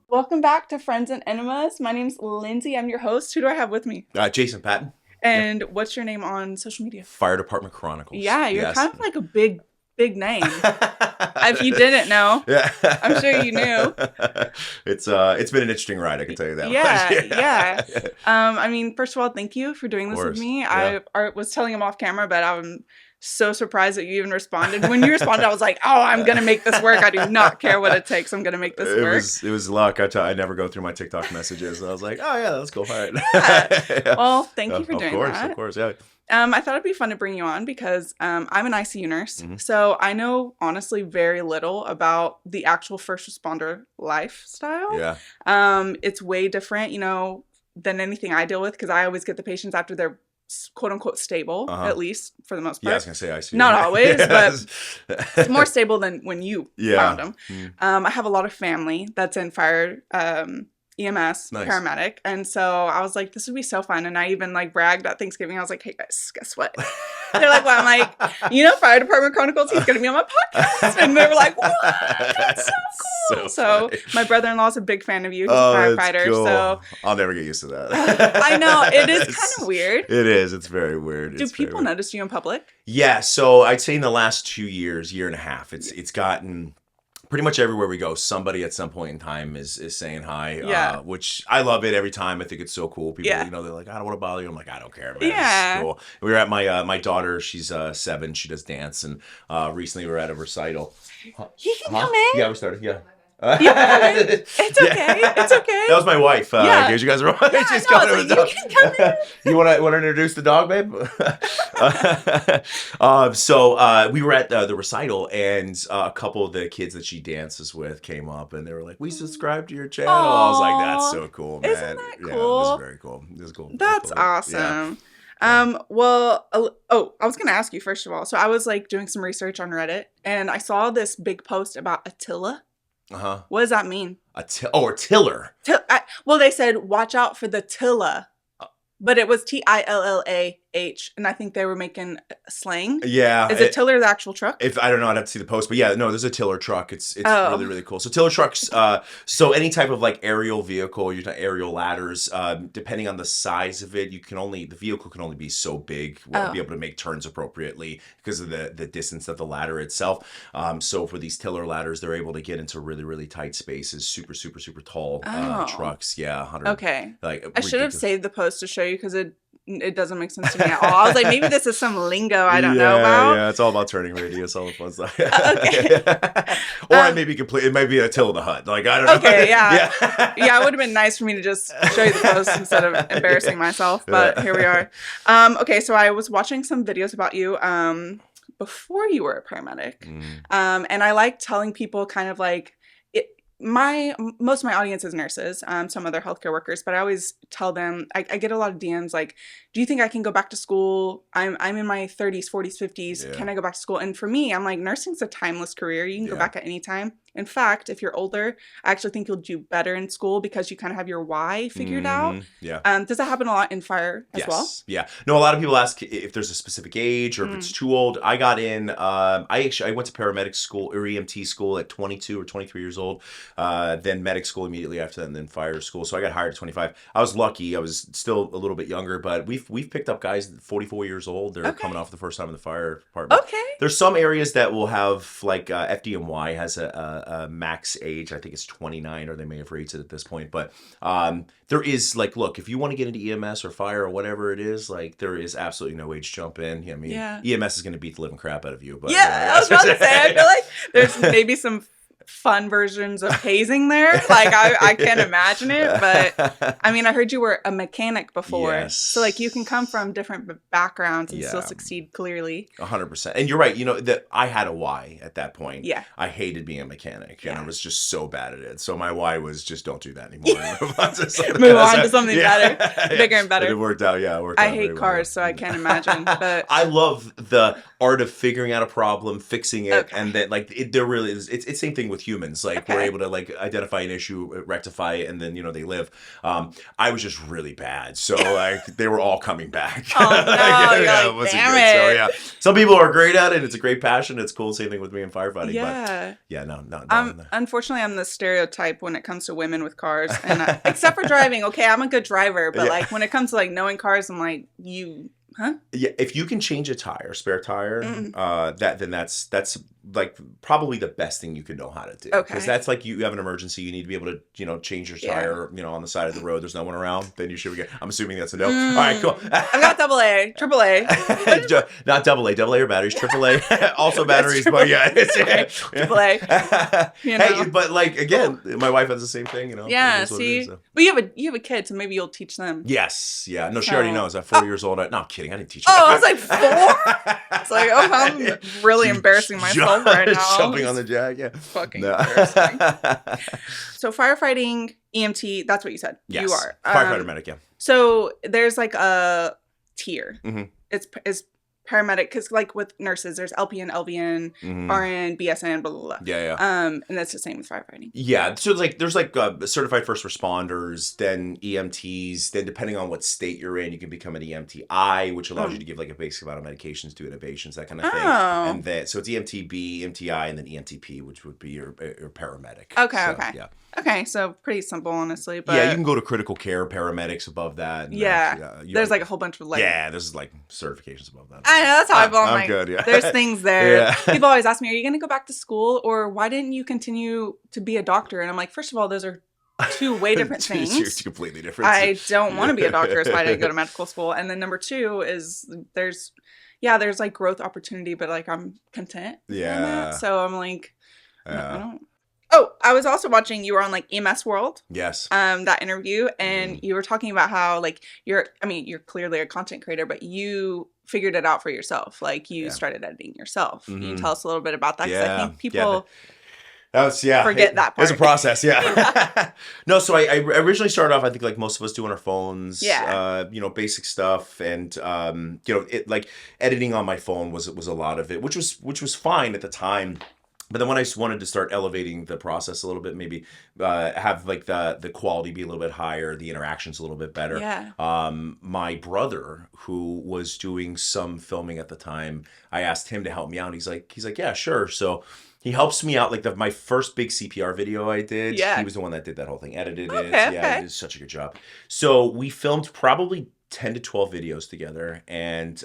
Welcome back to Friends and Enemas. My name's Lindsay. I'm your host. Who do I have with me? Jason Patton. And what's your name on social media? Fire Department Chronicles. Yeah, you're kind of like a big name. If you didn't know, yeah. I'm sure you knew. It's been an interesting ride, I can tell you that. Yeah. I mean, first of all, thank you for doing this with me. Yeah. I was telling him off camera, but I'm so surprised that you even responded. When you responded, I was like, oh, I'm going to make this work. I do not care what it takes. I'm going to make this work. It was luck. I never go through my TikTok messages. And I was like, oh, yeah, let's go. All right. Yeah. Well, thank you for doing that. Of course, yeah. I thought it'd be fun to bring you on because I'm an ICU nurse. Mm-hmm. So I know, honestly, very little about the actual first responder lifestyle. Yeah. It's way different, than anything I deal with because I always get the patients after they're quote unquote stable, at least for the most part. Yeah, I was gonna say ICU. Not always, but it's more stable than when you found them. I have a lot of family that's in fire, EMS, nice. Paramedic, and so I was like, this would be so fun. And I even bragged at Thanksgiving. I was like, hey guys, guess what? They're like, well, I'm like, Fire Department Chronicles, he's gonna be on my podcast. And they were like, what? That's so cool. So my brother-in-law is a big fan of you. He's a firefighter. Cool. So I'll never get used to that. I know, it is kind of weird. It is. It's very weird. Do people notice you in public? Yeah. So I'd say in the last 2 years, year and a half, it's gotten pretty much everywhere we go, somebody at some point in time is saying hi, which I love it every time. I think it's so cool. People, they're like, I don't want to bother you. I'm like, I don't care, man. Yeah. It's cool. We were at my daughter, she's 7, she does dance, and recently we were at a recital. You can come in. Yeah, we started, yeah. It's okay. It's okay. That was my wife. In case you guys are wondering. She's coming with the dog. You can come in. You want to introduce the dog, babe? So we were at the recital, and a couple of the kids that she dances with came up, and they were like, "We subscribe to your channel." Aww. I was like, "That's so cool, man!" Isn't that cool? Yeah, it was very cool. It was cool. That's awesome. Yeah. Well, I was going to ask you first of all. So I was doing some research on Reddit, and I saw this big post about Attila. Uh-huh. What does that mean? A tiller. Well, they said, watch out for the Tilla. But it was Tillah, and I think they were making slang. Yeah. Is a tiller the actual truck? I don't know, I'd have to see the post. But yeah, no, there's a tiller truck. It's really, really cool. So tiller trucks, so any type of aerial vehicle, aerial ladders, depending on the size of it, the vehicle can only be so big, be able to make turns appropriately because of the distance of the ladder itself. So for these tiller ladders, they're able to get into really, really tight spaces, super, super, super tall trucks. Yeah. 100. Okay. I should have ridiculous. saved the post to show you because it doesn't make sense to me at all. I was like, maybe this is some lingo I don't know about. Yeah, it's all about turning radius, all the fun stuff. Okay. Or it might be a till of the hut. I don't know. Okay, yeah. Yeah, it would have been nice for me to just show you the post instead of embarrassing myself, but here we are. Okay, so I was watching some videos about you before you were a paramedic. And I like telling people kind of most of my audience is nurses, some other healthcare workers, but I always tell them, I get a lot of DMs do you think I can go back to school? I'm in my 30s, 40s, 50s. Yeah. Can I go back to school? And for me, I'm like, nursing's a timeless career. You can go back at any time. In fact, if you're older, I actually think you'll do better in school because you kind of have your why figured out. Yeah. Does that happen a lot in fire as well? Yeah. No, a lot of people ask if there's a specific age or if it's too old. I got in, I went to paramedic school or EMT school at 22 or 23 years old. Then medic school immediately after that, and then fire school. So I got hired at 25. I was lucky. I was still a little bit younger, but we've picked up guys 44 years old. They're coming off the first time in the fire department. Okay. There's some areas that will have FDNY has a max age. I think it's 29, or they may have raised it at this point. But there is look, if you want to get into EMS or fire or whatever it is, there is absolutely no age jump in. I mean, EMS is going to beat the living crap out of you. But I was about to say, I feel like there's maybe some fun versions of hazing there. I can't imagine it, but I mean, I heard you were a mechanic before. Yes. So you can come from different backgrounds and still succeed clearly. 100%. And you're right. That I had a why at that point. Yeah. I hated being a mechanic and I was just so bad at it. So my why was just don't do that anymore. Move on to something better, bigger and better. And it worked out. Yeah. I hate cars, so I can't imagine, but I love the art of figuring out a problem, fixing it. And then there really is, it's same thing with humans. We're able to identify an issue, rectify it, and then they live. I was just really bad, so they were all coming back. Oh no, damn it. Some people are great at it. It's a great passion. It's cool. Same thing with me in firefighting. Yeah. But yeah, no. Unfortunately, I'm the stereotype when it comes to women with cars, and except for driving. Okay, I'm a good driver, but like when it comes to like knowing cars, I'm like, huh? Yeah, if you can change a tire, spare tire, then that's like probably the best thing you could know how to do. Okay. Because that's like you have an emergency, you need to be able to, change your tire, on the side of the road. There's no one around. Then you should be good. I'm assuming that's a no. All right, cool. I've got AA, AAA. Not AA are batteries. AAA also batteries, but yeah, it's AAA. Hey, but like again, my wife has the same thing. Yeah. See, but you have a kid, so maybe you'll teach them. Yes. Yeah. No, she already knows. At 4 years old. No, I'm kidding. I didn't teach her. Oh, I was like 4. It's like, I'm really embarrassing myself right now. Jumping on the jack, yeah. Fucking embarrassing. So firefighting, EMT, that's what you said. Yes. You are. Firefighter medic, yeah. So there's like a tier. Mm-hmm. It's paramedic, because like with nurses, there's LPN, LVN, RN, BSN, blah, blah, blah. Yeah. And that's the same with firefighting. Yeah. So there's certified first responders, then EMTs, then depending on what state you're in, you can become an EMTI, which allows you to give like a basic amount of medications, do intubations, that kind of thing. And then, so it's EMTB, EMTI, and then EMTP, which would be your paramedic. Okay. Yeah. Okay, so pretty simple, honestly. But yeah, you can go to critical care paramedics above that. There's like a whole bunch of like... Yeah, there's like certifications above that. I know, that's how I feel. I'm good, yeah. There's things there. Yeah. People always ask me, are you going to go back to school? Or why didn't you continue to be a doctor? And I'm like, first of all, those are two way different things. It's completely different. I don't want to be a doctor, so I didn't go to medical school. And then number 2 is there's like growth opportunity, but like I'm content. Yeah. So I'm like, I don't... Oh, I was also watching, you were on like EMS World. Yes. That interview, and you were talking about how like you're clearly a content creator, but you figured it out for yourself. Like you started editing yourself. Can you tell us a little bit about that? Because I think people forget that part. It's a process, yeah. No, so I originally started off, I think like most of us do on our phones. Yeah. Basic stuff, and it like editing on my phone was a lot of it, which was fine at the time. But then when I just wanted to start elevating the process a little bit, maybe have like the quality be a little bit higher, the interactions a little bit better. Yeah. My brother, who was doing some filming at the time, I asked him to help me out. He's like, yeah, sure. So he helps me out. Like my first big CPR video I did, he was the one that did that whole thing, edited it. Yeah, he did such a good job. So we filmed probably 10 to 12 videos together, and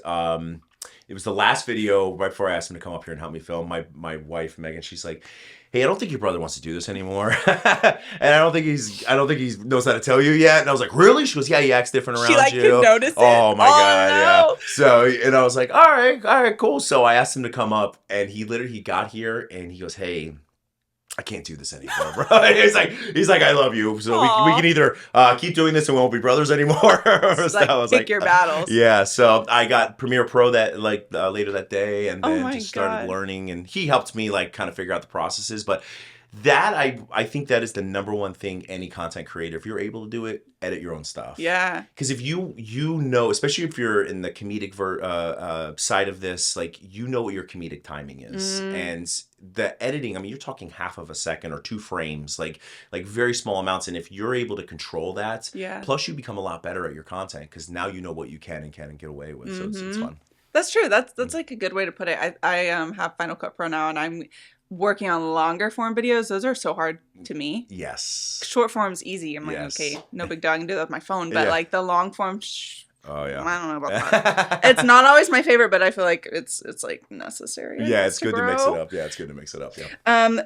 it was the last video right before I asked him to come up here and help me film. My wife Megan, she's like, "Hey, I don't think your brother wants to do this anymore," and I don't think he knows how to tell you yet. And I was like, "Really?" She goes, "Yeah, he acts different around you." She could notice it. Oh my god, no. yeah. So and I was like, all right, cool. So I asked him to come up, and he got here, and he goes, "Hey, I can't do this anymore, bro." he's like, "I love you, so we can either keep doing this and we won't be brothers anymore." Pick your battles. Yeah, so I got Premiere Pro that later that day, and then started learning, and he helped me like kind of figure out the processes. But that I think that is the number one thing any content creator, if you're able to do it, edit your own stuff. Yeah. Because if you know, especially if you're in the comedic side of this, like what your comedic timing is, and the editing. I mean, you're talking half of a second or 2 frames, like very small amounts. And if you're able to control that, plus you become a lot better at your content because now you know what you can and can't get away with. So it's fun. That's true. That's like a good way to put it. I have Final Cut Pro now, and I'm working on longer form videos. Those are so hard to me. Yes. Short form's easy. I'm like, okay, no big deal. I can do that with my phone. But like the long form, oh yeah, I don't know about that. It's not always my favorite, but I feel like it's like necessary. Yeah, it's good to mix it up. Yeah, it's good to mix it up. Yeah.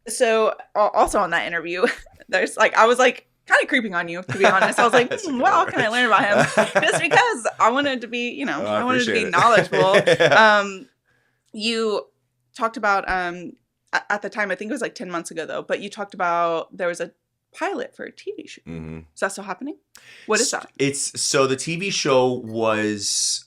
So also on that interview, there's like I was like kind of creeping on you, to be honest. I was like, well, can I learn about him? Just because I wanted to be, I wanted to be knowledgeable. You talked about at the time, I think it was like 10 months ago though, but you talked about there was a pilot for a TV show. Is that still happening? What is that? So the TV show was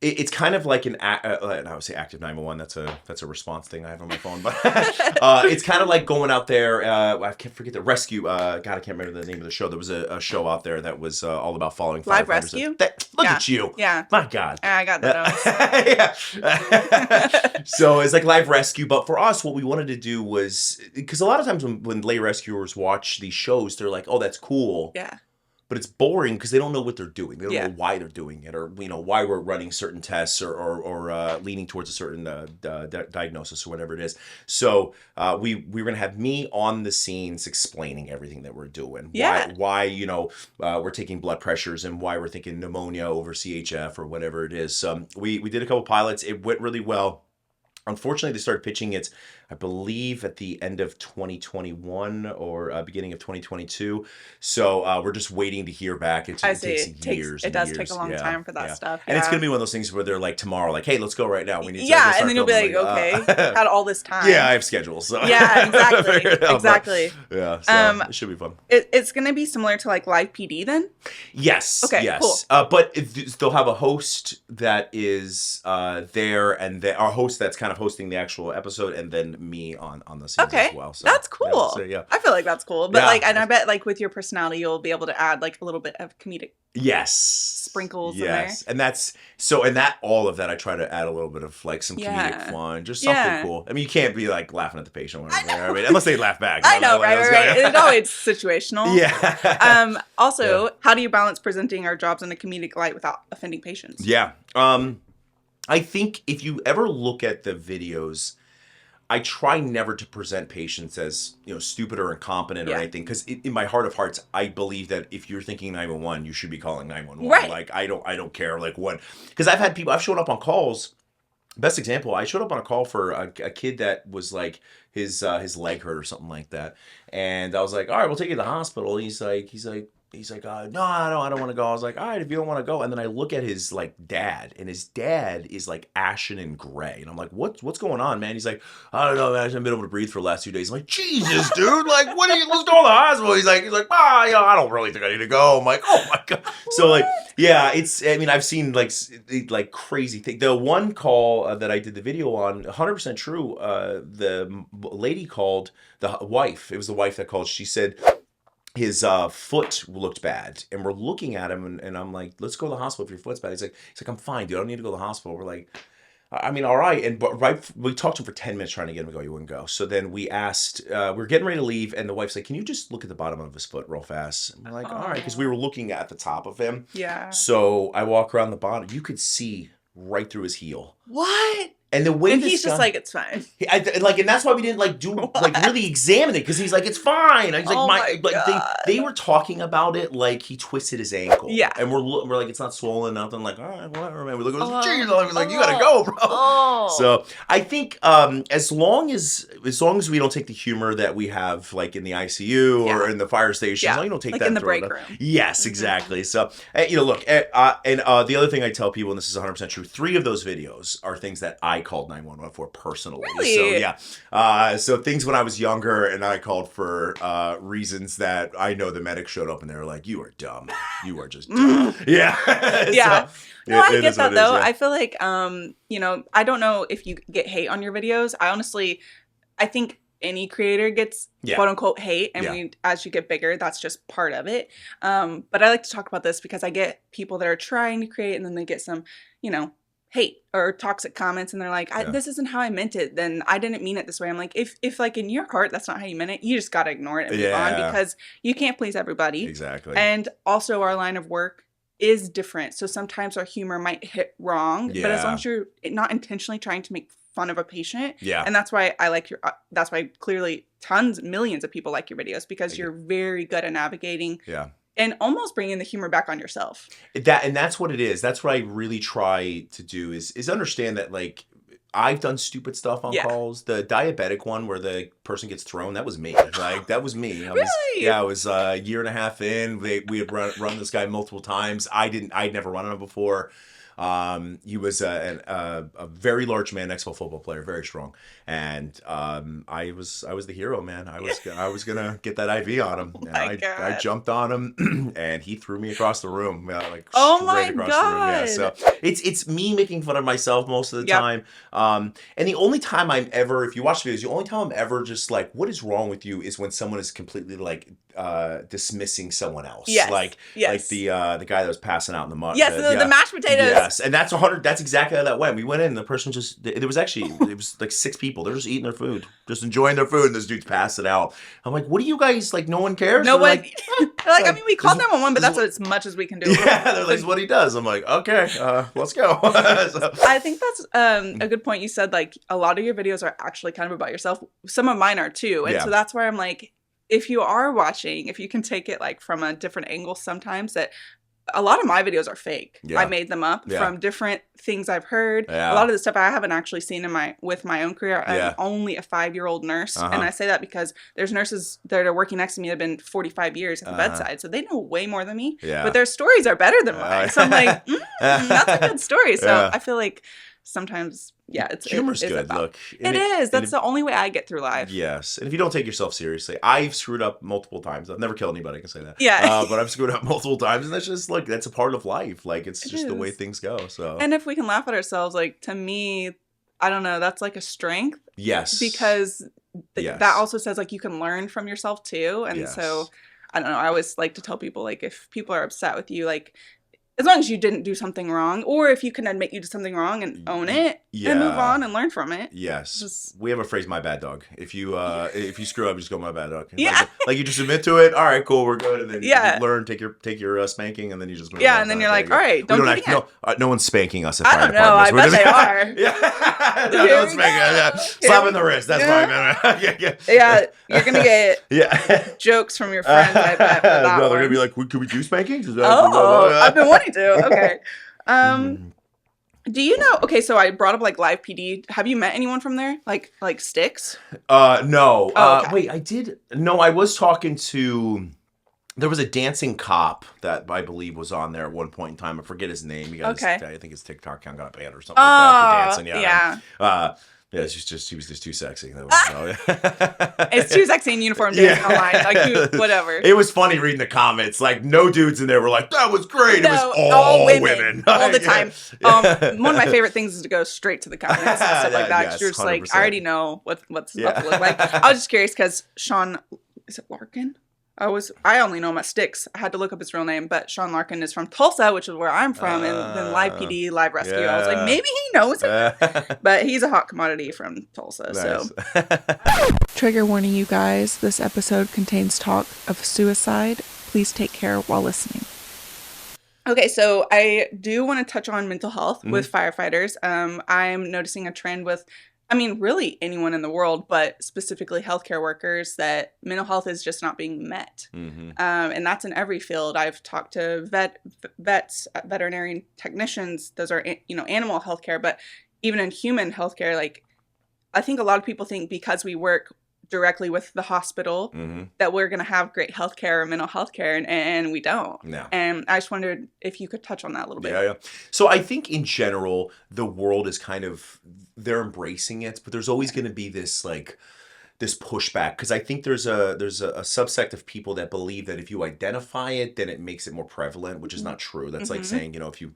it's kind of like I would say active 911. That's a response thing I have on my phone, but it's kind of like going out there. I can't forget the rescue. God, I can't remember the name of the show. There was a show out there that was all about following live firefighters. Rescue. Look at you. Yeah. My God. I got that. Yeah. So it's like live rescue, but for us, what we wanted to do was because a lot of times when lay rescuers watch these shows, they're like, "Oh, that's cool." Yeah. but it's boring because they don't know what they're doing. They don't Yeah. know why they're doing it, or why we're running certain tests, or leaning towards a certain diagnosis or whatever it is. So we're gonna have me on the scenes explaining everything that we're doing. Yeah. Why we're taking blood pressures and why we're thinking pneumonia over CHF or whatever it is. We did a couple pilots. It went really well. Unfortunately, they started pitching it, I believe, at the end of 2021 or beginning of 2022. So we're just waiting to hear back. It takes years. It does take a long time for that stuff. And it's going to be one of those things where they're like, tomorrow, like, hey, let's go right now. We need to and then you'll be like, okay, had all this time. Yeah, I have schedules. So yeah, exactly. Yeah, so it should be fun. It's going to be similar to like live PD then? Yes. Okay, yes. cool. But they'll have a host that is there, and our host that's kind of hosting the actual episode, and then me on the scenes as well. So that's cool. Yeah. I feel like that's cool. But and I bet like with your personality, you'll be able to add like a little bit of comedic sprinkles in there. And all of that I try to add a little bit of like some comedic fun, just something cool. I mean, you can't be like laughing at the patient or whatever, I mean, unless they laugh back. I know, right? It's always situational. Yeah. Also, how do you balance presenting our jobs in a comedic light without offending patients? Yeah. I think if you ever look at the videos, I try never to present patients as, stupid or incompetent or anything, because in my heart of hearts, I believe that if you're thinking 911, you should be calling 911. Right. Like, I don't care, like, what, because I've shown up on calls. Best example, I showed up on a call for a kid that was like, his leg hurt or something like that. And I was like, all right, we'll take you to the hospital. He's like, no, I don't want to go. I was like, all right, if you don't want to go. And then I look at his like dad, and his dad is like ashen and gray. And I'm like, what's going on, man? He's like, I don't know, man. I haven't been able to breathe for the last 2 days. I'm like, Jesus, dude, like, let's go to the hospital. He's like, I don't really think I need to go. I'm like, oh my God. So like, yeah, I've seen like crazy things. The one call that I did the video on, 100% true. The lady called, the wife. It was the wife that called. She said his foot looked bad, and we're looking at him, and I'm like, let's go to the hospital if your foot's bad. He's like, I'm fine, dude. I don't need to go to the hospital. We're like, all right. But we talked to him for 10 minutes trying to get him to go. He wouldn't go. So then we asked, we're getting ready to leave, and the wife's like, can you just look at the bottom of his foot real fast? And we're like, all right, because we were looking at the top of him. Yeah. So I walk around the bottom. You could see right through his heel. What? And the way he's just like, it's fine. And that's why we didn't really examine it, because he's like, it's fine. He's like, they were talking about it like he twisted his ankle. Yeah. And we're like, it's not swollen, nothing. Like, all right, whatever, man. We look at his I was like, you gotta go, bro. Oh. So I think as long as we don't take the humor that we have like in the ICU or in the fire station, as long as you don't take like that in the break room. Yes, exactly. So look, and the other thing I tell people, and this is 100% true, 3 of those videos are things that I called 911 for personally. Really? So yeah. So things when I was younger, and I called for reasons that I know the medic showed up and they were like, you are dumb. You are just dumb. Yeah. Yeah. So, no, I get that though. Yeah. I feel like I don't know if you get hate on your videos. I think any creator gets quote unquote hate, and as you get bigger, that's just part of it. But I like to talk about this because I get people that are trying to create, and then they get some, hate or toxic comments, and they're like, this isn't how I meant it, then I didn't mean it this way. I'm like, if like in your heart that's not how you meant it, you just gotta ignore it and move on, because you can't please everybody. Exactly. And also our line of work is different, so sometimes our humor might hit wrong, but as long as you're not intentionally trying to make fun of a patient, and that's why I like that's why clearly millions of people like your videos, because you're very good at navigating and almost bringing the humor back on yourself. That's what it is. That's what I really try to do is understand that, like, I've done stupid stuff on calls. The diabetic one where the person gets thrown, that was me. Like, that was me. Really? I was a year and a half in. We had run this guy multiple times. I'd never run him before. He was a very large man, XFL football player, very strong, and I was the hero, man. I was gonna get that IV on him, and I jumped on him, and he threw me across the room, like straight across the room. Yeah, so it's me making fun of myself most of the time. And the only time I'm ever, if you watch videos, the only time I'm ever just like, what is wrong with you, is when someone is completely like dismissing someone else. Yes. Like the guy that was passing out in the mud. Yes, the mashed potatoes. Yes, and that's exactly how that went. We went in and the person it was like 6 people. They're just eating their food, just enjoying their food, and this dude's passing out. I'm like, what do you guys, like, no one cares? No one, like, I mean, we called 911, but that's as much as we can do. Yeah, they're like, this is what he does. I'm like, okay, let's go. So. I think that's a good point. You said, like, a lot of your videos are actually kind of about yourself. Some of mine are too. And so that's where I'm like, if you are watching, if you can take it like from a different angle sometimes, that a lot of my videos are fake. Yeah. I made them up from different things I've heard. Yeah. A lot of the stuff I haven't actually seen with my own career. I'm only a 5-year-old nurse. And I say that because there's nurses that are working next to me that have been 45 years at the bedside. So they know way more than me. Yeah. But their stories are better than mine. So I'm like, that's a good story. So I feel like sometimes... Yeah, humor's good. Look, it is. That's the only way I get through life. Yes, and if you don't take yourself seriously, I've screwed up multiple times. I've never killed anybody. I can say that. Yeah, but I've screwed up multiple times, and that's just like that's a part of life. Like it's just the way things go. So, and if we can laugh at ourselves, like to me, I don't know, that's like a strength. Yes, because that also says like you can learn from yourself too, and so I don't know. I always like to tell people like if people are upset with you, like. As long as you didn't do something wrong, or if you can admit you did something wrong and own it and move on and learn from it. Yes. We have a phrase, my bad dog. If you screw up, just go, my bad dog. Yeah. Like you just admit to it. All right, cool, we're good. And then you learn, take your spanking, and then you just move on. And then you're like, all right, don't do it again. No one's spanking us at I don't know. I bet they are. No one's spanking us. Slap in the wrist. That's fine, man. Yeah, you're going to get jokes from your friends, I bet, for that No, they're one. going to be like, could we do spankings? I've been wanting to. Okay. Do you know? Okay, so I brought up like Live PD. Have you met anyone from there? Like Sticks? No. Oh, okay. Wait, I did. No, I was talking to. There was a dancing cop that I believe was on there at one point in time. I forget his name. He got I think his TikTok account got banned or something like that for dancing. Yeah. He was just too sexy. It's too sexy in uniform dancing online. Like, whatever. It was funny reading the comments. Like, no dudes in there were like, that was great. No, it was all women. All the time. One of my favorite things is to go straight to the comments and stuff like that. Yes, you're just 100%. Like, I already know what's about to look like. I was just curious because Sean, is it Larkin? I only know him as Sticks. I had to look up his real name, but Sean Larkin is from Tulsa, which is where I'm from, and then Live PD, Live Rescue. I was like, maybe he knows him, but he's a hot commodity from Tulsa. Nice. So, trigger warning, you guys. This episode contains talk of suicide. Please take care while listening. Okay, so I do want to touch on mental health with firefighters. I'm noticing a trend with. I mean, really anyone in the world, but specifically healthcare workers, that mental health is just not being met. And that's in every field. I've talked to vets, veterinary technicians. Those are, animal healthcare. But even in human healthcare, like, I think a lot of people think because we work directly with the hospital that we're going to have great healthcare or mental health care, and we don't. No. And I just wondered if you could touch on that a little bit. Yeah. So I think in general, the world is kind of, they're embracing it, but there's always going to be this pushback, because I think there's a subsect of people that believe that if you identify it, then it makes it more prevalent, which is not true. That's like saying, if you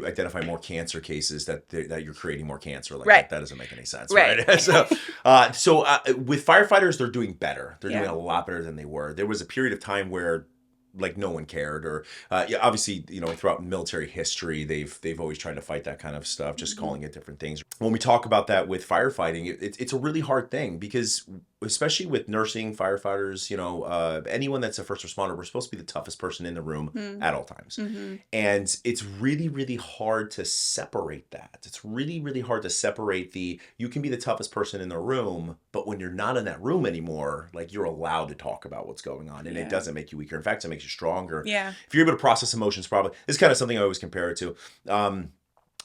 identify more cancer cases, that you're creating more cancer, like that doesn't make any sense, right? So with firefighters, they're doing better. They're doing a lot better than they were. There was a period of time where like no one cared, or obviously throughout military history they've always tried to fight that kind of stuff, just calling it different things. When we talk about that with firefighting, it's a really hard thing, because especially with nursing, firefighters, anyone that's a first responder, we're supposed to be the toughest person in the room at all times. And it's really, really hard to separate that. It's really, really hard to separate you can be the toughest person in the room, but when you're not in that room anymore, like, you're allowed to talk about what's going on, and it doesn't make you weaker. In fact, it makes you stronger. Yeah. If you're able to process emotions, probably, this is kind of something I always compare it to.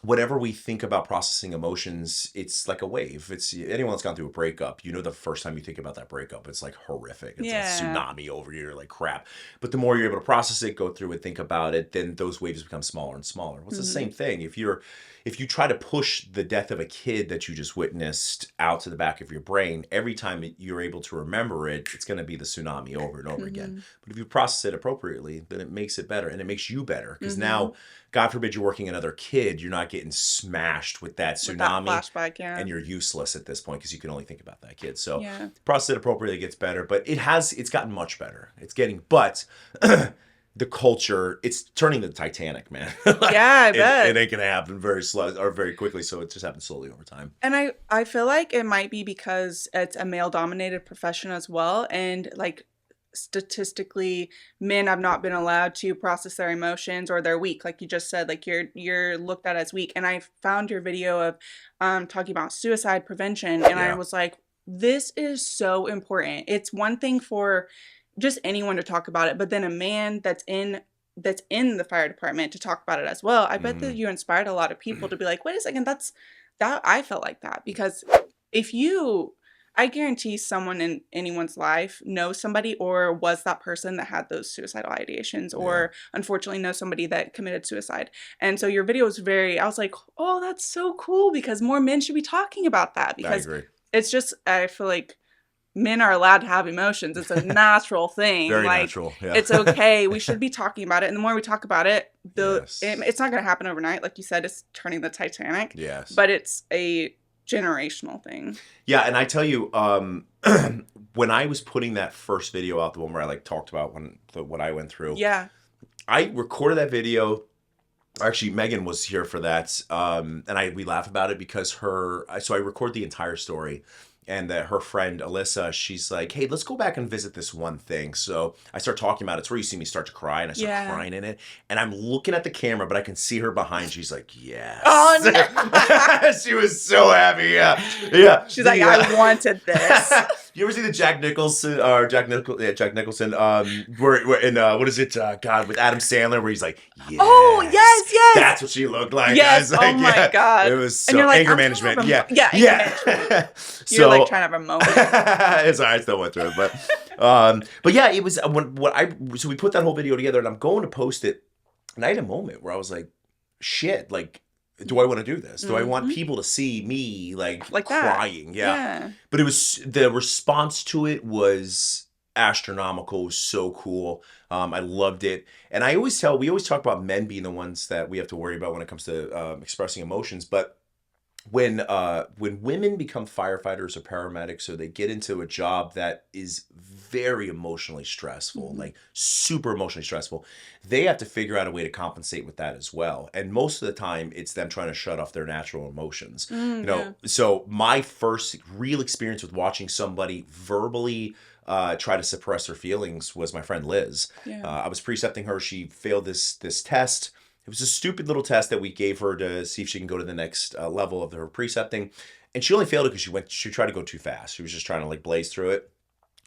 Whenever we think about processing emotions, it's like a wave. It's anyone that's gone through a breakup, the first time you think about that breakup, it's like horrific. It's a tsunami over you. You're like, crap. But the more you're able to process it, go through it, think about it, then those waves become smaller and smaller. Well, it's the same thing. If you try to push the death of a kid that you just witnessed out to the back of your brain, every time you're able to remember it, it's going to be the tsunami over and over again. But if you process it appropriately, then it makes it better, and it makes you better, because now God forbid you're working another kid, you're not getting smashed with that tsunami. With that flashback, yeah. And you're useless at this point because you can only think about that kid. So yeah. process it appropriately gets better, but it's gotten much better. It's getting, but the culture, it's turning the Titanic, man. Like, yeah, I bet. It ain't gonna happen very slow or very quickly, so it just happens slowly over time. And I feel like it might be because it's a male-dominated profession as well, and like statistically, men have not been allowed to process their emotions, or they're weak, like you just said. Like you're looked at as weak. And I found your video of talking about suicide prevention, and I was like, this is so important. It's one thing for just anyone to talk about it, but then a man that's in the fire department to talk about it as well. I bet that you inspired a lot of people to be like, wait a second, that I felt like that. Because I guarantee someone in anyone's life knows somebody or was that person that had those suicidal ideations, or unfortunately knows somebody that committed suicide. And so your video was I was like, oh, that's so cool, because more men should be talking about that, because it's just, I feel like men are allowed to have emotions. It's a natural thing. Very like, natural. Yeah. It's okay. We should be talking about it. And the more we talk about it, it's not going to happen overnight. Like you said, it's turning the Titanic. Yes. But it's a generational thing. Yeah, and I tell you, when I was putting that first video out, the one where I like talked about what I went through. Yeah. I recorded that video. Actually, Megan was here for that, and we laugh about it because so I record the entire story. And her friend, Alyssa, she's like, hey, let's go back and visit this one thing. So I start talking about it. It's where you see me start to cry, and I start crying in it. And I'm looking at the camera, but I can see her behind. She's like, yes. Oh, no. She was so happy. Yeah. Yeah. She's like, I wanted this. You ever see the Jack Nicholson, where in, what is it? God, with Adam Sandler, where he's like, yes. Oh, yes. That's what she looked like. Yes. Like, oh, my God. It was so anger management. Yeah. Anger management. You're like trying to have a moment. It's all right, I still went through it, but yeah, it was so we put that whole video together, and I'm going to post it, and I had a moment where I was like, shit, like, do I want to do this? Do I want people to see me like crying? Yeah. But the response to it was astronomical. It was so cool. I loved it. And we always talk about men being the ones that we have to worry about when it comes to expressing emotions. But when women become firefighters or paramedics, or they get into a job that is very emotionally stressful, like super emotionally stressful, they have to figure out a way to compensate with that as well. And most of the time, it's them trying to shut off their natural emotions. So my first real experience with watching somebody verbally try to suppress her feelings was my friend Liz. I was precepting her. She failed this test. It was a stupid little test that we gave her to see if she can go to the next level of her precepting. And she only failed it because she tried to go too fast. She was just trying to like blaze through it.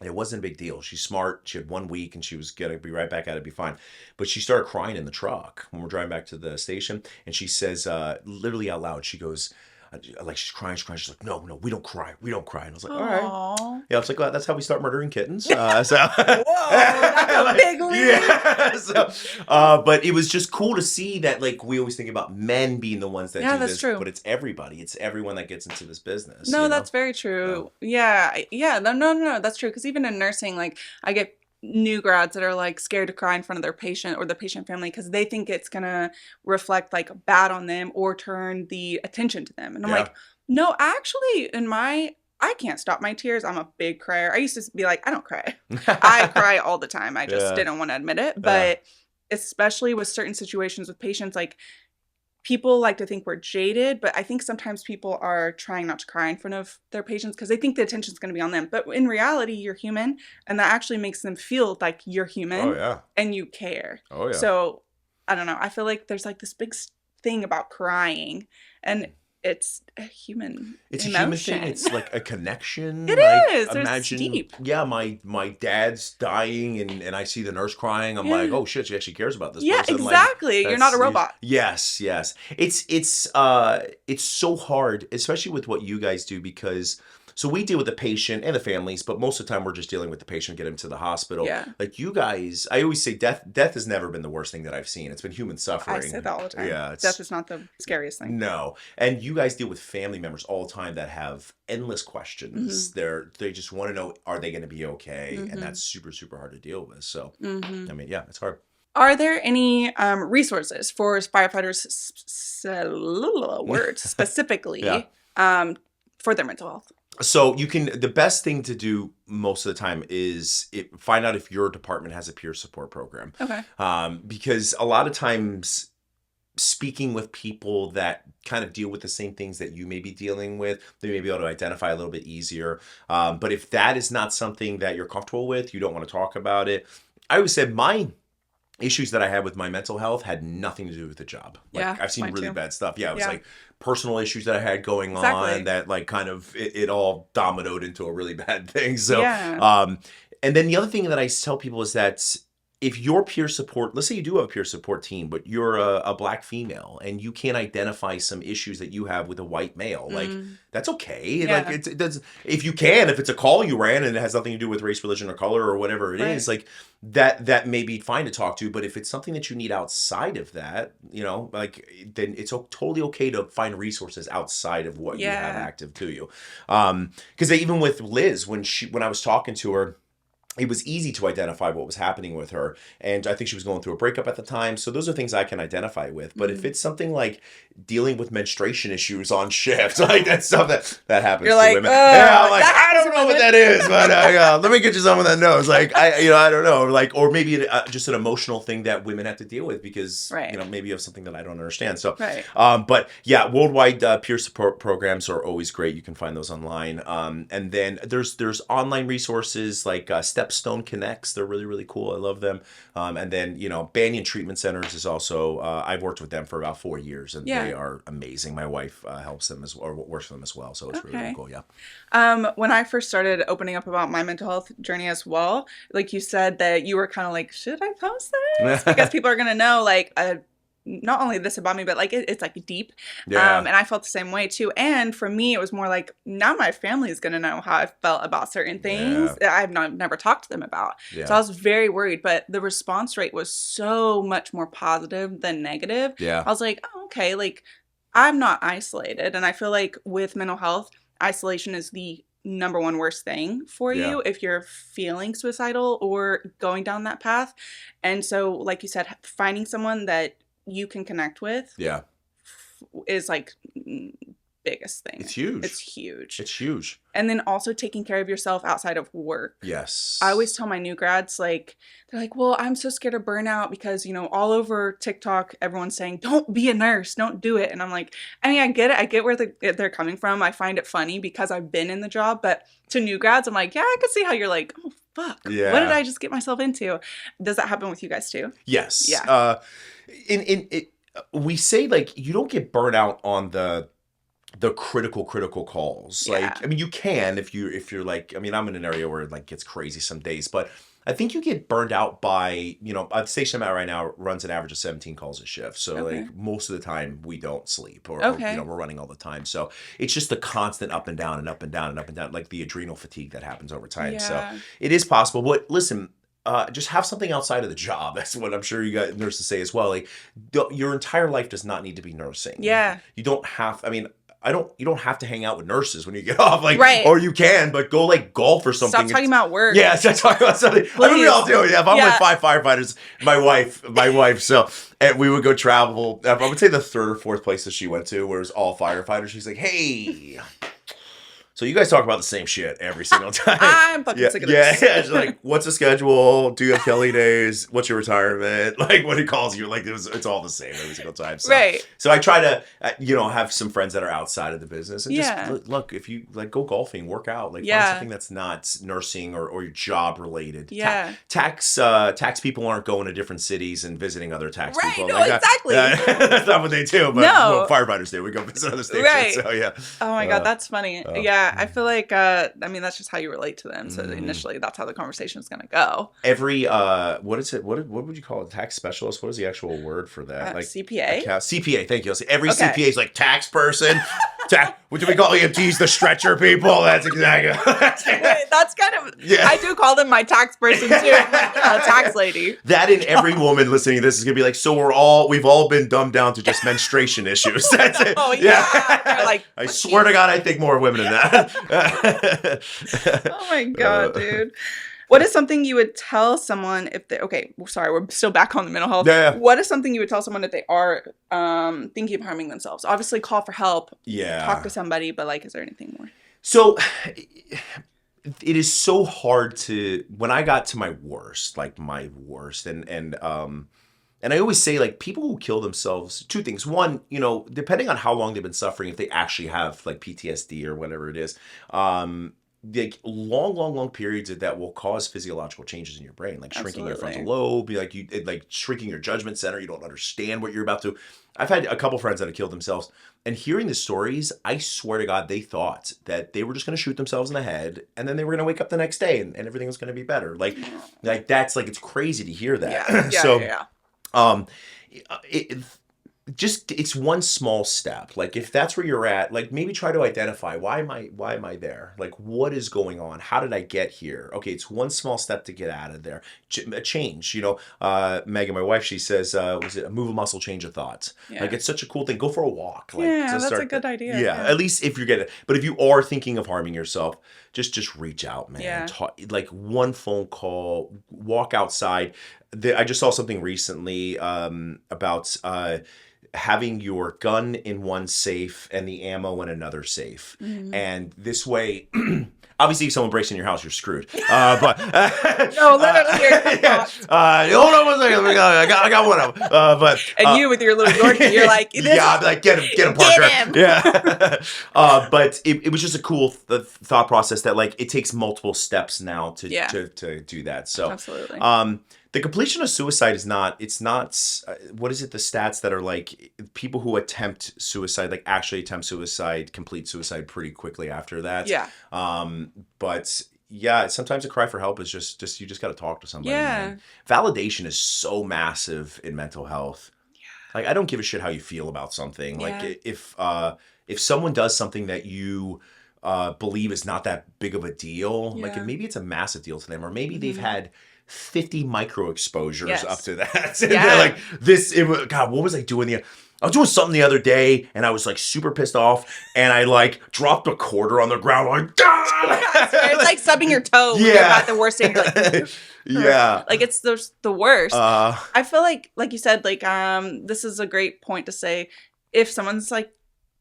And it wasn't a big deal. She's smart. She had 1 week and she was going to be right back at it, be fine. But she started crying in the truck when we're driving back to the station. And she says, literally out loud, she goes, like she's crying. She's like, no, we don't cry. And I was like, all right. Yeah, I was like, well, that's how we start murdering kittens. Whoa, that's a big leap. Yeah. But it was just cool to see that, like, we always think about men being the ones that do this. True. But it's everybody. It's everyone that gets into this business. No, that's very true. Yeah. No, that's true. Because even in nursing, like, I get new grads that are like scared to cry in front of their patient or the patient family because they think it's gonna reflect like bad on them or turn the attention to them. And I'm like, no, actually, I can't stop my tears. I'm a big crier. I used to be like, I don't cry. I cry all the time. I just didn't want to admit it. But especially with certain situations with patients, like, people like to think we're jaded, but I think sometimes people are trying not to cry in front of their patients because they think the attention's going to be on them. But in reality, you're human, and that actually makes them feel like you're human and you care. So, I don't know. I feel like there's like this big thing about crying, and it's a human emotion. A human thing. It's like a connection. It is. Imagine, it's deep. Yeah, my dad's dying and I see the nurse crying. I'm like, oh shit, she actually cares about this person. Exactly. Like, you're not a robot. Yes. It's so hard, especially with what you guys do, because so we deal with the patient and the families, but most of the time we're just dealing with the patient, get him to the hospital. Yeah. Like you guys, I always say death has never been the worst thing that I've seen. It's been human suffering. I say that all the time. Yeah. Death is not the scariest thing. No. And you guys deal with family members all the time that have endless questions. They just want to know, are they going to be okay? And that's super, super hard to deal with. So, I mean, yeah, it's hard. Are there any resources for firefighters specifically for their mental health? So the best thing to do most of the time is find out if your department has a peer support program. Okay. Because a lot of times speaking with people that kind of deal with the same things that you may be dealing with, they may be able to identify a little bit easier. But if that is not something that you're comfortable with, you don't want to talk about it. I always said my issues that I had with my mental health had nothing to do with the job. Like, I've seen really bad stuff. Yeah, it was like personal issues that I had going on that like kind of it all dominoed into a really bad thing. So, and then the other thing that I tell people is that if your peer support, let's say you do have a peer support team, but you're a black female and you can't identify some issues that you have with a white male, like that's okay. Like it does, if it's a call you ran and it has nothing to do with race, religion, or color or whatever it is, like that may be fine to talk to. But if it's something that you need outside of that, like then it's totally okay to find resources outside of what you have active to you. Because even with Liz, when I was talking to her, it was easy to identify what was happening with her. And I think she was going through a breakup at the time. So those are things I can identify with. But if it's something like dealing with menstruation issues on shift, like that's stuff that happens to women. I'm like, I don't know what that is, but let me get you someone that knows. Like, I don't know. Like, or maybe just an emotional thing that women have to deal with because, maybe you have something that I don't understand. So, but yeah, worldwide peer support programs are always great. You can find those online. And then there's online resources like Stepstone Connects. They're really, really cool. I love them. And then, Banyan Treatment Centers is also, I've worked with them for about 4 years and they are amazing. My wife helps them or works for them as well. So it's really, really cool. Yeah. When I first started opening up about my mental health journey as well, like you said that you were kind of like, should I post this? Because people are going to know like not only this about me, but like it's like deep. And I felt the same way too. And for me, it was more like now my family is going to know how I felt about certain things that I've never talked to them about. So I was very worried, but the response rate was so much more positive than negative. I was like, oh, okay, like I'm not isolated. And I feel like with mental health, isolation is the number one worst thing for you if you're feeling suicidal or going down that path. And so, like you said, finding someone that you can connect with is like biggest thing. It's huge. It's huge. And then also taking care of yourself outside of work. Yes. I always tell my new grads, like, they're like, well, I'm so scared of burnout because, all over TikTok, everyone's saying, don't be a nurse, don't do it. And I'm like, I mean, I get it. I get where they're coming from. I find it funny because I've been in the job. But to new grads, I'm like, yeah, I could see how you're like, oh, fuck. Yeah. What did I just get myself into? Does that happen with you guys too? Yes. Yeah. We say like you don't get burnout on the critical calls. Like, I mean, you can if you're like, I mean, I'm in an area where it like gets crazy some days, but I think you get burned out by, the station I'm at right now runs an average of 17 calls a shift. So like most of the time we don't sleep or we're running all the time. So it's just the constant up and down and up and down and up and down, like the adrenal fatigue that happens over time. So it is possible, but listen, just have something outside of the job. That's what I'm sure you got nurses say as well. Like your entire life does not need to be nursing. Yeah. You don't have, I mean, you don't have to hang out with nurses when you get off, like, or you can, but go like golf or something. Stop talking about work. Yeah, stop talking about something. Please. I mean, we all do. Yeah, if I'm with 5 firefighters, my wife, so, and we would go travel. I would say the 3rd or 4th places she went to, where it was all firefighters. She's like, hey. So you guys talk about the same shit every single time. I'm fucking sick of this. Yeah. She's like, what's the schedule? Do you have Kelly days? What's your retirement? Like when he calls you, like it's all the same every single time. So, so I try to, have some friends that are outside of the business and just look, if you like go golfing, work out, like find something that's not nursing or your job related. Yeah. Tax people aren't going to different cities and visiting other tax people. No, like exactly. That's not what they do, but well, firefighters do. We go visit other stations. Right. So yeah. Oh my God, that's funny. I feel like, I mean, that's just how you relate to them. So initially, that's how the conversation is going to go. Every, what is it? What would you call it? Tax specialist? What is the actual word for that? Like CPA? CPA, thank you. Every CPA is like tax person. What do we call EMTs? The stretcher people? That's exactly. That's kind of, I do call them my tax person too. A tax lady. That and every woman listening to this is going to be like, so we've all been dumbed down to just menstruation issues. That's it. Oh yeah. Like, I swear to God, I think more women than that. Oh my God, dude. What is something you would tell someone if they, okay, sorry, we're still back on the mental health. Yeah. What is something you would tell someone if they are thinking of harming themselves? Obviously, call for help. Yeah. Talk to somebody, but like, is there anything more? So it is so hard to, when I got to my worst, and I always say, like, people who kill themselves, two things. One, you know, depending on how long they've been suffering, if they actually have like PTSD or whatever it is, like long periods of that will cause physiological changes in your brain, like shrinking your frontal lobe, like shrinking your judgment center. You don't understand what you're about to. I've had a couple friends that have killed themselves, and hearing the stories, I swear to God, they thought that they were just going to shoot themselves in the head, and then they were going to wake up the next day, and everything was going to be better. Like that's like, it's crazy to hear that. It's one small step. Like, if that's where you're at, like, maybe try to identify, why am I there? Like, what is going on? How did I get here? Okay, it's one small step to get out of there. A change, you know. Megan, my wife, she says, was it move a muscle, change a thought? Yeah. Like, it's such a cool thing. Go for a walk. Like, that's a good idea. Yeah, at least if you're getting it. But if you are thinking of harming yourself, just reach out, man. Yeah. Like, one phone call, walk outside. I just saw something recently about having your gun in one safe and the ammo in another safe. Mm-hmm. And this way, obviously if someone breaks in your house, you're screwed. But no, literally. Hold on one second. I got one of them. And you with your little Yorkie, you're like, yeah, I'm like, get him, Parker. Get him. Yeah. But it was just a cool thought process that, like, it takes multiple steps now to do that. So absolutely. The completion of suicide is not, what is it, the stats that are like, people who attempt suicide, like actually attempt suicide, complete suicide pretty quickly after that. Yeah. But yeah, sometimes a cry for help is just you just got to talk to somebody. Yeah. Man. Validation is so massive in mental health. Yeah. Like, I don't give a shit how you feel about something. Yeah. Like, if someone does something that you believe is not that big of a deal, like, and maybe it's a massive deal to them, or maybe they've had 50 micro exposures up to that. And they're like, God, what was I doing? I was doing something the other day, and I was like super pissed off, and I like dropped a quarter on the ground, like, God! It's like stubbing your toe when you're at the worst stage. Like, yeah. Like, it's the worst. I feel like you said, like, this is a great point to say, if someone's like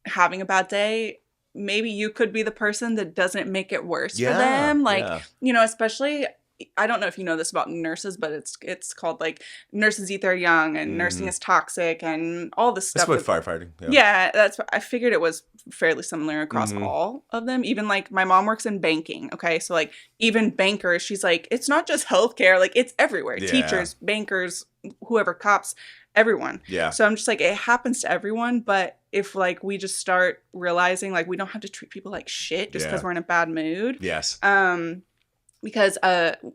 having a bad day, maybe you could be the person that doesn't make it worse for them. Like, you know, especially, I don't know if you know this about nurses, but it's called, like, nurses eat their young, and nursing is toxic, and all this stuff. That's what firefighting. Yeah, that's what I figured. It was fairly similar across all of them. Even, like, my mom works in banking. Okay, so, like, even bankers, she's like, it's not just healthcare. Like, it's everywhere. Yeah. Teachers, bankers, whoever, cops, everyone. Yeah. So I'm just like, it happens to everyone. But if, like, we just start realizing, like, we don't have to treat people like shit just because we're in a bad mood. Yes. Because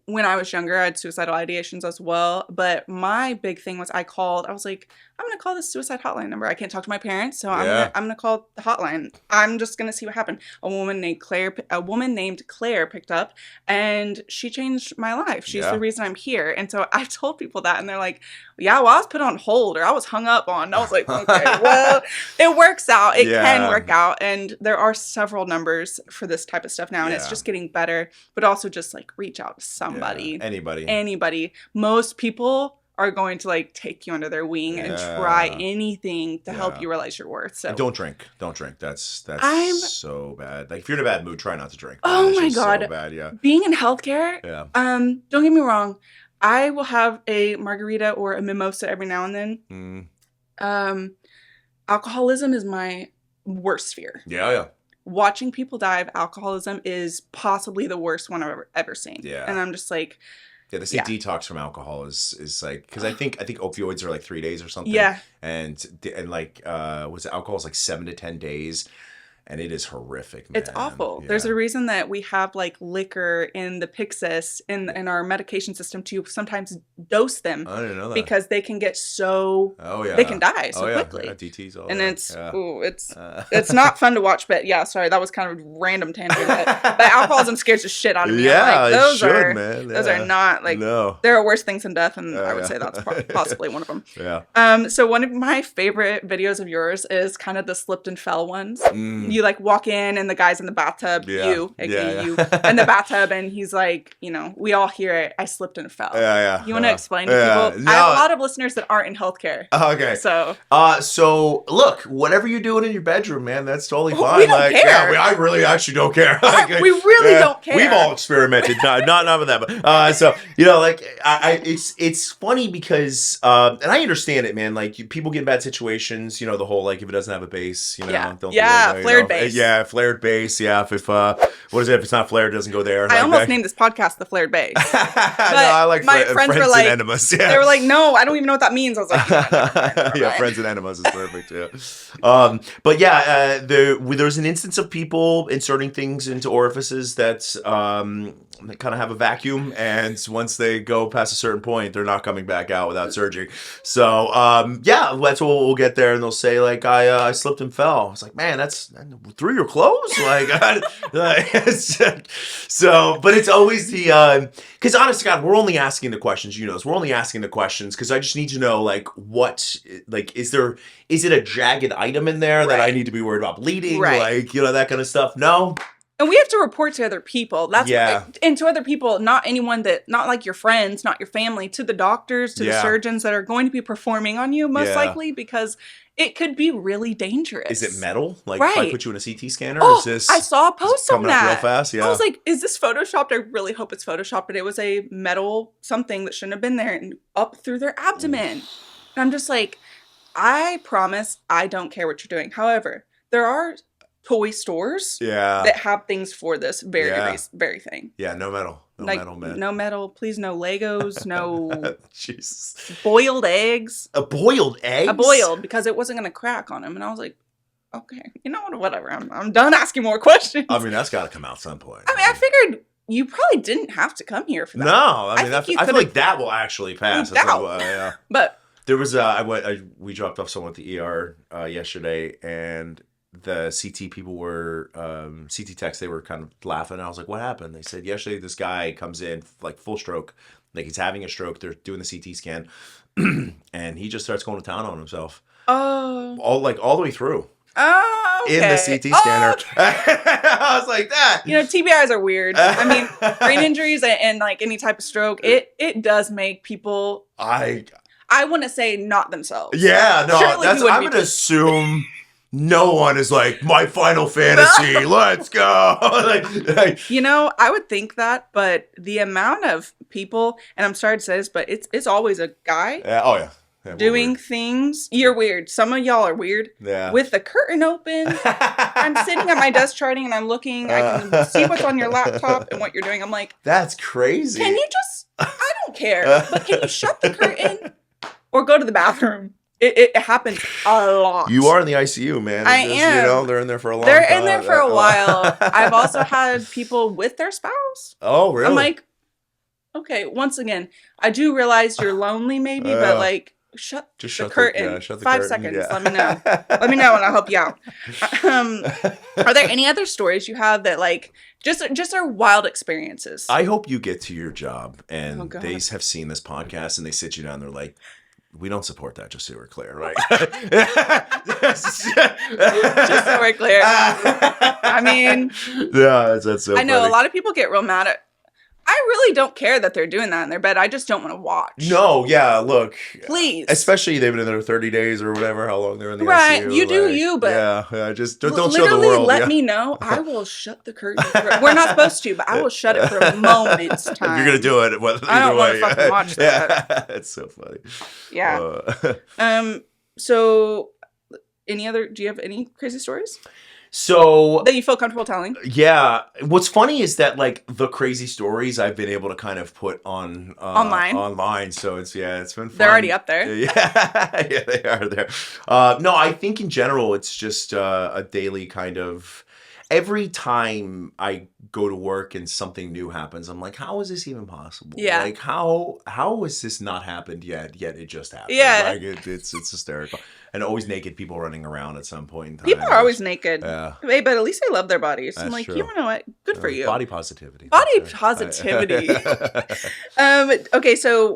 when I was younger, I had suicidal ideations as well. But my big thing was I was like, I'm going to call this suicide hotline number. I can't talk to my parents, so I'm going to call the hotline. I'm just going to see what happened. A woman named Claire picked up, and she changed my life. She's the reason I'm here. And so I've told people that, and they're like, yeah, well, I was put on hold, or I was hung up on. And I was like, okay, well, it works out. It can work out. And there are several numbers for this type of stuff now, and it's just getting better. But also just, like, reach out to somebody. Yeah. Anybody. Most people are going to, like, take you under their wing and try anything to help you realize your worth. So and don't drink. That's so bad. Like, if you're in a bad mood, try not to drink. Oh my God. So bad, yeah. Being in healthcare, don't get me wrong. I will have a margarita or a mimosa every now and then. Alcoholism is my worst fear. Yeah. Watching people die of alcoholism is possibly the worst one I've ever seen. Yeah. And I'm just like, yeah, they say detox from alcohol is like, because I think opioids are like 3 days or something. Yeah. And like, alcohol is like 7 to 10 days. And it is horrific, man. It's awful. Yeah. There's a reason that we have, like, liquor in the Pyxis in our medication system to sometimes dose them. I didn't know that. Because they can get so... Oh, yeah. They can die so quickly. Yeah, DTs, all and that. It's not fun to watch, but yeah, sorry, that was kind of a random tangent. But alcoholism scares the shit out of me. Yeah, like, those man. Those are not, like... No. There are worse things than death, and I would say that's possibly one of them. Yeah. So one of my favorite videos of yours is kind of the slipped and fell ones. You like walk in and the guy's in the bathtub, you, aka you, in the bathtub, and he's like, you know, we all hear it. I slipped and fell. You want to explain to people? No. I have a lot of listeners that aren't in healthcare. Okay. So look, whatever you're doing in your bedroom, man, that's totally fine. We don't care. Yeah, I really actually don't care. We really don't care. We've all experimented. Not with that, but so you know, like it's funny because and I understand it, man. Like people get in bad situations. You know, the whole like if it doesn't have a base, you know, don't flared base. Yeah, flared base. Yeah, if what is it? If it's not flared, it doesn't go there. I almost named this podcast the Flared Base. No, I like my friends were like, and enemas. Yeah. They were like, no, I don't even know what that means. I was like, yeah, friends and enemas is perfect. Yeah. But yeah, there's an instance of people inserting things into orifices that kind of have a vacuum, and once they go past a certain point, they're not coming back out without surgery. So yeah, that's what we'll get there, and they'll say like, I slipped and fell. I was like, man, that's through your clothes, so. But it's always the because honest to God, we're only asking the questions. You know, we're only asking the questions because I just need to know like what like is it a jagged item in there that I need to be worried about bleeding, like you know that kind of stuff. No. And we have to report to other people. That's and to other people, not anyone not like your friends, not your family, to the doctors, to the surgeons that are going to be performing on you, most likely, because it could be really dangerous. Is it metal? Like if I put you in a CT scanner? Oh, is this I saw a post on that. Coming up real fast? Yeah. I was like, is this photoshopped? I really hope it's photoshopped, but it was a metal something that shouldn't have been there and up through their abdomen. And I'm just like, I promise I don't care what you're doing. However, there are toy stores that have things for this very thing. Yeah, no metal. No metal, man. No metal. Please, no Legos, no Jesus. Boiled eggs. A boiled egg? A boiled, because it wasn't going to crack on him. And I was like, okay, you know what, whatever. I'm done asking more questions. I mean, that's got to come out at some point. I mean, I figured you probably didn't have to come here for that. No, I mean, I feel like that will actually pass. But there was, we dropped off someone at the ER yesterday, and the CT people were CT techs. They were kind of laughing. I was like, "What happened?" They said, "Yesterday, this guy comes in like full stroke, like he's having a stroke. They're doing the CT scan, and he just starts going to town on himself. All the way through. Oh, okay. In the CT scanner. I was like that. You know, TBIs are weird. I mean, brain injuries and like any type of stroke, it does make people. I want to say not themselves. Yeah, no, I'm going to assume. No one is like, my Final Fantasy, let's go. You know, I would think that, but the amount of people, and I'm sorry to say this, but it's always a guy doing things. You're weird. Some of y'all are weird. Yeah. With the curtain open. I'm sitting at my desk charting and I'm looking. I can see what's on your laptop and what you're doing. I'm like, that's crazy. Can you just, I don't care, but can you shut the curtain or go to the bathroom? It happens a lot. You are in the ICU, man. I am. You know, they're in there for a long time. They're in there for a while. I've also had people with their spouse. Oh, really? I'm like, okay, once again, I do realize you're lonely maybe, but like, shut the curtain. Shut the 5 seconds. Yeah. Let me know. Let me know and I'll help you out. Are there any other stories you have that like, just are wild experiences? I hope you get to your job and they have seen this podcast and they sit you down and they're like, we don't support that, just so we're clear, right? Just so we're clear. I mean... Yeah, that's so I know funny. A lot of people get real mad at... I really don't care that they're doing that in their bed. I just don't want to watch. No, yeah, look. Please. Especially they've been in there 30 days or whatever, how long they're in the ICU. Right, you do you, but... Yeah, just don't show the world. Literally let me know. I will shut the curtain. We're not supposed to, but I will shut it for a moment's time. If you're going to do it, I don't want to fucking watch that. Yeah, it's so funny. Yeah. So, do you have any crazy stories? So that you feel comfortable telling? Yeah. What's funny is that like the crazy stories I've been able to kind of put on online. So it's been fun. They're already up there. Yeah, yeah, they are there. No, I think in general it's just a daily kind of. Every time I go to work and something new happens, I'm like, how is this even possible? Yeah. Like, how has this not happened yet it just happened? Yeah. Like, it's hysterical. And always naked people running around at some point in time. People are always naked. Yeah. Hey, but at least they love their bodies. That's I'm like, true. You know what? Good for you. Body positivity. Body positivity. Okay, so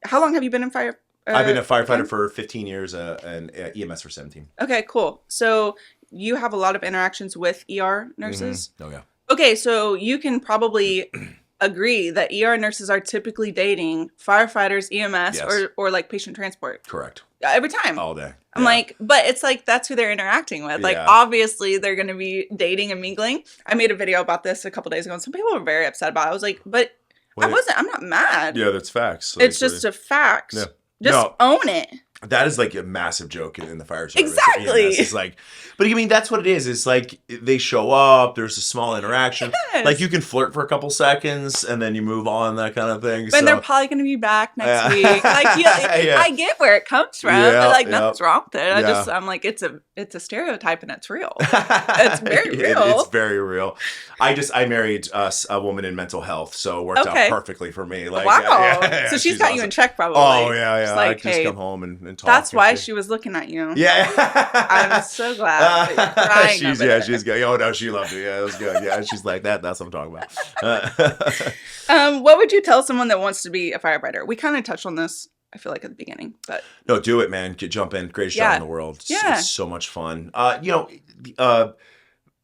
how long have you been in fire? I've been a firefighter for 15 years and EMS for 17. Okay, cool. So you have a lot of interactions with ER nurses. Oh yeah. Okay, so you can probably agree that ER nurses are typically dating firefighters, EMS, or like patient transport. Correct. Every time. All day. I'm like, but it's like, that's who they're interacting with. Like, obviously, they're going to be dating and mingling. I made a video about this a couple days ago, and some people were very upset about it. I was like, but I'm not mad. Yeah, that's facts. It's just a fact. Yeah. Just own it. That is like a massive joke in the fire service. Exactly. It's like, but I mean, that's what it is. It's like they show up, there's a small interaction. Yes. Like you can flirt for a couple seconds and then you move on, that kind of thing. But they're probably going to be back next week. Like, I get where it comes from, but like nothing's wrong with it. I'm like, it's a stereotype and it's real. It's very real. It's very real. I married a woman in mental health, so it worked out perfectly for me. Like, wow. So she's got awesome. You in check probably. Oh yeah. Like, I just come home and talk. That's why she was looking at you. Yeah. I'm so glad that you're crying. She's good. Oh no, she loved it. Yeah, it was good. Yeah, she's like that. That's what I'm talking about. What would you tell someone that wants to be a firefighter? We kind of touched on this, I feel like, at the beginning, but no, do it, man. Jump in. Greatest job in the world. It's so much fun.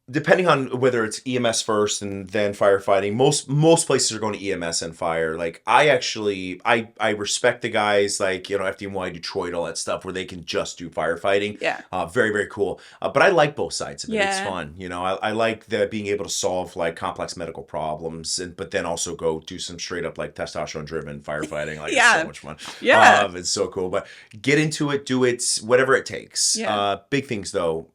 Depending on whether it's EMS first and then firefighting, most places are going to EMS and fire. Like I respect the guys like, FDNY, Detroit, all that stuff where they can just do firefighting. Yeah. Very, very cool. But I like both sides of it. Yeah. It's fun. I like being able to solve like complex medical problems, but then also go do some straight up like testosterone driven firefighting. Like it's so much fun. Yeah. It's so cool. But get into it, do it, whatever it takes. Yeah. Big things though.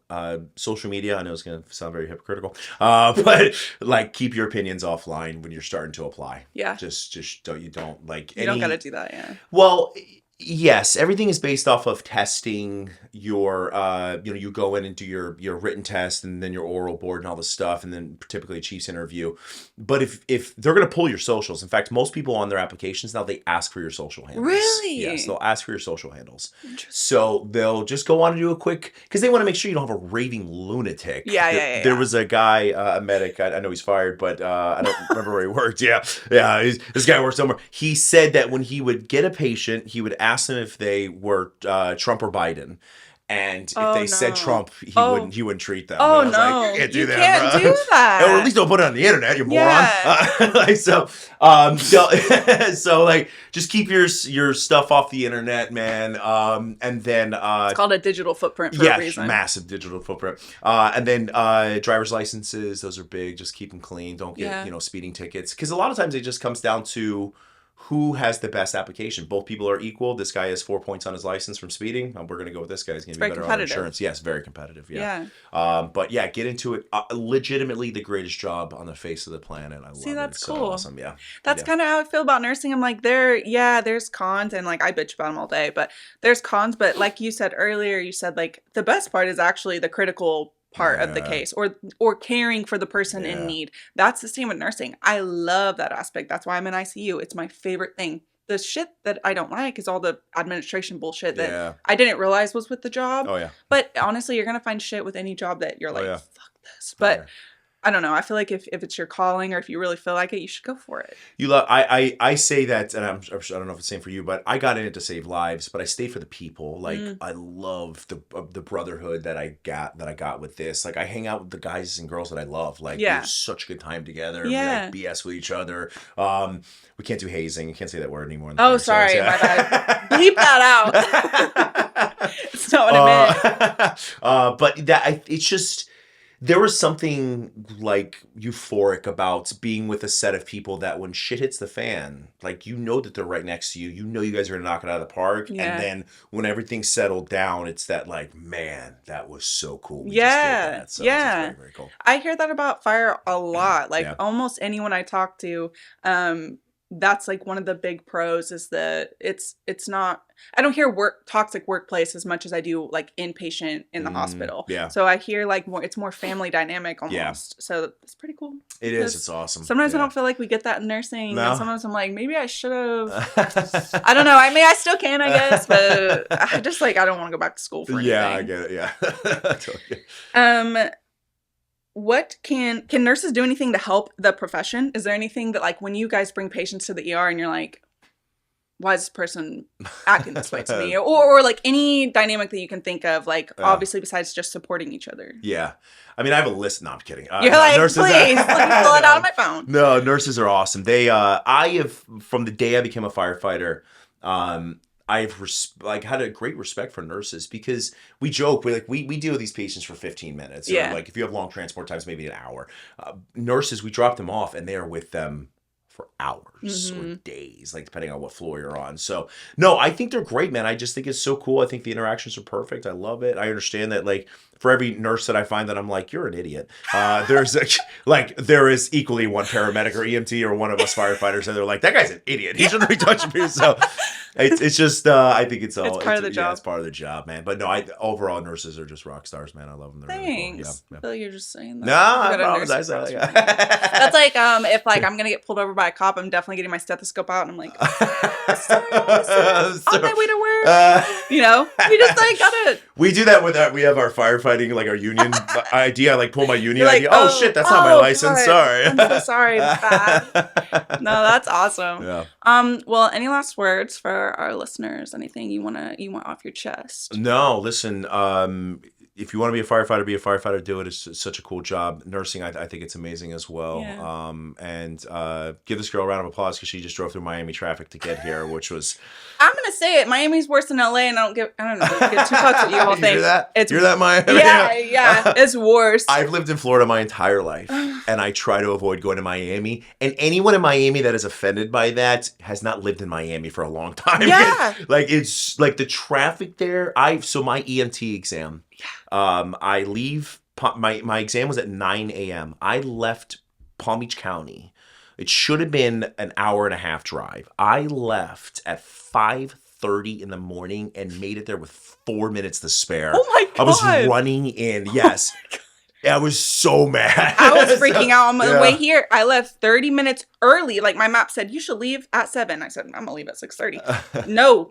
Social media, I know it's going to sound very hypocritical, but like keep your opinions offline when you're starting to apply. Yeah. Just don't like you don't got to do that. Yeah. Well, yes, everything is based off of testing your, you go in and do your written test and then your oral board and all this stuff, and then typically a chief's interview. But if they're going to pull your socials, in fact, most people on their applications now, they ask for your social handles. Really? Yes, they'll ask for your social handles. So they'll just go on and do a quick, because they want to make sure you don't have a raving lunatic. Yeah. There was a guy, a medic, I know he's fired, but I don't remember where he worked. Yeah. This guy worked somewhere. He said that when he would get a patient, he would ask them if they were Trump or Biden. And if they said Trump, he wouldn't treat them. Oh, and no. Like, you can't do you that, can't bro. do that. Or at least don't put it on the internet, you moron. So like, just keep your stuff off the internet, man. And then... it's called a digital footprint for a reason. Massive digital footprint. And then driver's licenses, those are big. Just keep them clean. Don't get, speeding tickets. Because a lot of times it just comes down to... who has the best application? Both people are equal. This guy has 4 points on his license from speeding. We're going to go with this guy. He's going to be better on insurance. Yes, very competitive. Yeah. But yeah, get into it. Legitimately the greatest job on the face of the planet. I love it. See, that's cool. So awesome. Yeah. That's kind of how I feel about nursing. I'm like, there's cons, and like I bitch about them all day, but there's cons. But like you said earlier, you said like the best part is actually the critical part of the case, or caring for the person in need. That's the same with nursing. I love that aspect. That's why I'm in ICU. It's my favorite thing. The shit that I don't like is all the administration bullshit that I didn't realize was with the job. Oh yeah. But honestly, you're gonna find shit with any job that you're like, fuck this. But I don't know. I feel like if it's your calling, or if you really feel like it, you should go for it. I say that, and I don't know if it's the same for you, but I got in it to save lives, but I stay for the people. Like I love the brotherhood that I got with this. Like I hang out with the guys and girls that I love. Like we have such a good time together. Yeah. We like BS with each other. We can't do hazing. You can't say that word anymore. Sorry, my bad. Bleep that out. It's not what I meant. But it's just. There was something like euphoric about being with a set of people that when shit hits the fan, like that they're right next to you. You know you guys are going to knock it out of the park. Yeah. And then when everything's settled down, it's that like, man, that was so cool. We just did that. So it's very, very cool. I hear that about fire a lot. Like almost anyone I talk to, that's like one of the big pros is that it's not, I don't hear toxic workplace as much as I do like inpatient in the hospital. Yeah. So I hear like it's more family dynamic almost. Yeah. So it's pretty cool. It is. It's awesome. Sometimes I don't feel like we get that in nursing. No. And sometimes I'm like, maybe I should have. I don't know. I mean, I still can, I guess, but I just like, I don't want to go back to school for anything. Yeah, I get it. Yeah. Totally. What can nurses do anything to help the profession? Is there anything that like when you guys bring patients to the ER and you're like, why is this person acting this way to me? Or like any dynamic that you can think of, like obviously besides just supporting each other. Yeah. I mean, I have a list. No, I'm kidding. You're like, nurses, please, let me pull it out on my phone. No, nurses are awesome. They, I have, from the day I became a firefighter, I've had a great respect for nurses because we joke, we deal with these patients for 15 minutes. Yeah. Or like if you have long transport times, maybe an hour. Nurses, we drop them off and they are with them for hours or days, like depending on what floor you're on. So no, I think they're great, man. I just think it's so cool. I think the interactions are perfect. I love it. I understand that, like, for every nurse that I find that I'm like, you're an idiot. There's like there is equally one paramedic or EMT or one of us firefighters, and they're like, that guy's an idiot. He shouldn't be touching me. So it's just I think it's all part of the job. Yeah, it's part of the job, man. But no, overall nurses are just rock stars, man. I love them. They're Thanks. really cool. Yeah. I feel like you're just saying that. No, I promise. I say like that's like if like I'm gonna get pulled over by a cop, I'm definitely getting my stethoscope out and I'm like, sorry, on my way to work. You know, you just like gotta. We do that with that. We have our firefighting, like our union ID. I like pull my union like, ID. Oh shit, that's not my license. God. Sorry. I'm so sorry. Bad. No, that's awesome. Yeah. Well, any last words for our listeners? Anything you want off your chest? No, listen. If you want to be a firefighter, do it. It's such a cool job. Nursing, I think it's amazing as well. Yeah. And give this girl a round of applause because she just drove through Miami traffic to get here, which was. I'm gonna say it. Miami's worse than LA, and I don't get two fucks at you all You hear that? It's You're that Miami. Yeah, it's worse. I've lived in Florida my entire life, and I try to avoid going to Miami. And anyone in Miami that is offended by that has not lived in Miami for a long time. Yeah. Like it's like the traffic there. So my EMT exam. I leave. My exam was at 9 a.m. I left Palm Beach County. It should have been an hour and a half drive. I left at 5:30 in the morning and made it there with 4 minutes to spare. Oh my God. I was running in. Yes. I was so mad. I was freaking out on the way here. I left 30 minutes early. Like my map said, you should leave at 7. I said, I'm gonna leave at 6:30. No.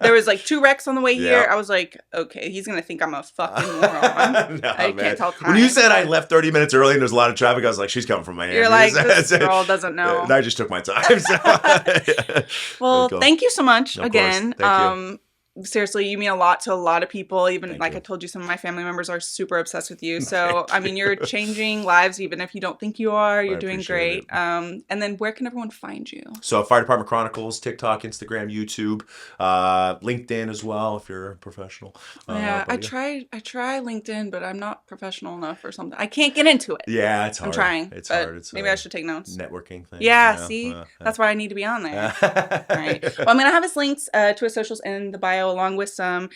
There was like 2 wrecks on the way here. I was like, okay, he's gonna think I'm a fucking moron. I can't tell time. When you said I left 30 minutes early and there's a lot of traffic, I was like, she's coming from Miami. You're like, this girl doesn't know. And I just took my time. So. Well, thank you so much of again. Thank you. Seriously, you mean a lot to a lot of people. Even I told you, some of my family members are super obsessed with you. So, I mean, you're changing lives, even if you don't think you are. You're doing great. And then where can everyone find you? So, Fire Department Chronicles, TikTok, Instagram, YouTube, LinkedIn as well, if you're a professional. I try LinkedIn, but I'm not professional enough or something. I can't get into it. Yeah, it's hard. I'm trying. It's hard. Maybe I should take notes. Networking thing. Yeah, see? That's why I need to be on there. All right. Well, I'm going to have his links to his socials in the bio, along with some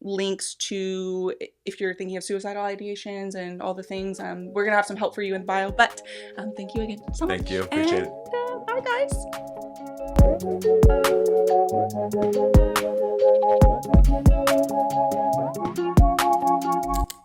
links to if you're thinking of suicidal ideations and all the things. We're going to have some help for you in the bio. But thank you again so much. Thank you. Appreciate it. Bye, guys.